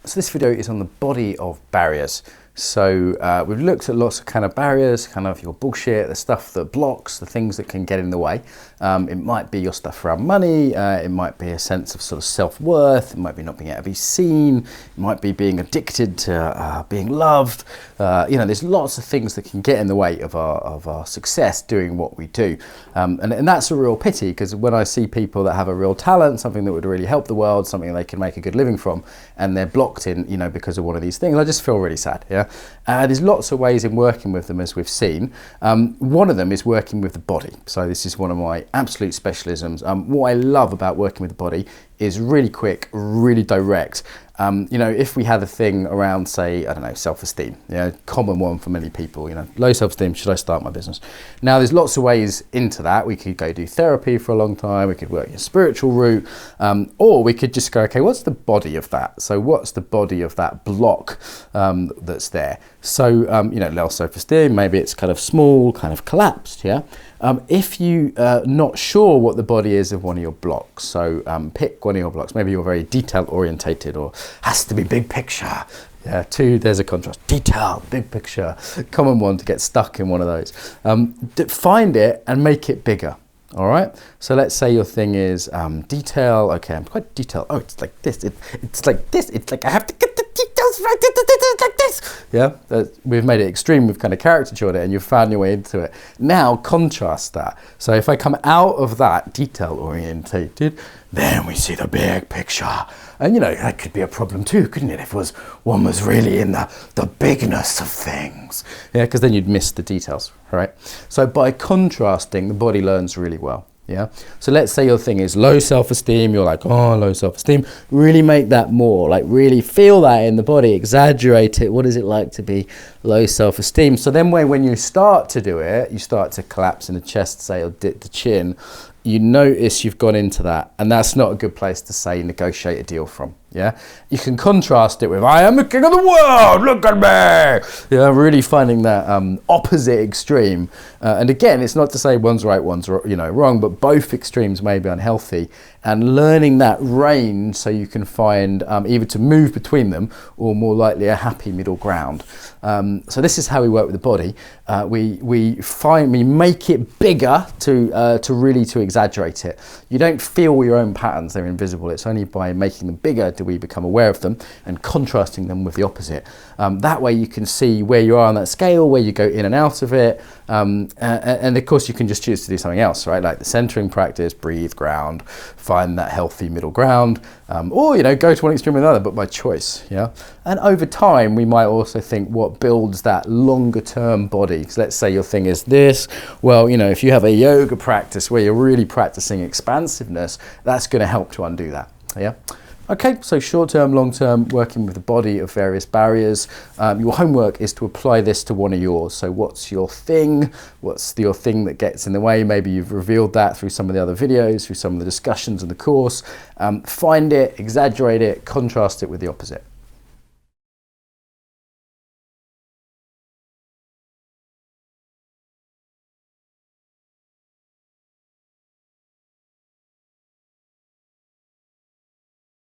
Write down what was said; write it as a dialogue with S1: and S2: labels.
S1: So this video is on the body of barriers. So we've looked at lots of kind of barriers, kind of your bullshit, the stuff that blocks, the things that can get in the way. It might be your stuff around money, it might be a sense of sort of self-worth, it might be not being able to be seen, it might be being addicted to being loved. There's lots of things that can get in the way of our success doing what we do. And that's a real pity, because when I see people that have a real talent, something that would really help the world, something they can make a good living from, and they're blocked in, because of one of these things, I just feel really sad. There's lots of ways in working with them, as we've seen. One of them is working with the body. So this is one of my absolute specialisms. What I love about working with the body is really quick, really direct. If we had a thing around, say, I don't know, self-esteem, common one for many people, low self-esteem, should I start my business? Now, there's lots of ways into that. We could go do therapy for a long time, we could work a spiritual route, or we could just go, okay, what's the body of that? So what's the body of that block that's there? So, low self-esteem, maybe it's kind of small, kind of collapsed, if you are not sure what the body is of one of your blocks, so pick one of your blocks. Maybe you're very detail orientated, or has to be big picture. Two, there's a contrast. Detail, big picture, common one to get stuck in one of those. Find it and make it bigger. All right. So let's say your thing is detail. Okay, I'm quite detailed. Oh, it's like this. It's like this. It's like I have to get the details right. It's like this. We've made it extreme. We've kind of caricatured it, and you've found your way into it. Now contrast that. So if I come out of that detail orientated, then we see the big picture. And that could be a problem too, couldn't it? If one was really in the bigness of things. Because then you'd miss the details, right? So by contrasting, the body learns really well. So let's say your thing is low self-esteem. You're like, oh, low self-esteem. Really make that more, like really feel that in the body, exaggerate it. What is it like to be low self-esteem? So then when you start to do it, you start to collapse in the chest, say, or dip the chin. You notice you've gone into that, and that's not a good place to say negotiate a deal from. You can contrast it with I am the king of the world, look at me. Really finding that opposite extreme. And again, it's not to say one's right, one's wrong, but both extremes may be unhealthy. And learning that range so you can find either to move between them or more likely a happy middle ground. So this is how we work with the body. We make it bigger to exaggerate it. You don't feel your own patterns, they're invisible. It's only by making them bigger do we become aware of them and contrasting them with the opposite. That way you can see where you are on that scale, where you go in and out of it. And of course you can just choose to do something else, right? Like the centering practice, breathe, ground, find that healthy middle ground, or go to one extreme or another, but by choice. And over time we might also think what builds that longer term body. So let's say your thing is this. Well, if you have a yoga practice where you're really practicing expansiveness, that's going to help to undo that. Okay, so short-term, long-term, working with the body of various barriers. Your homework is to apply this to one of yours. So what's your thing? What's your thing that gets in the way? Maybe you've revealed that through some of the other videos, through some of the discussions in the course. Find it, exaggerate it, contrast it with the opposite.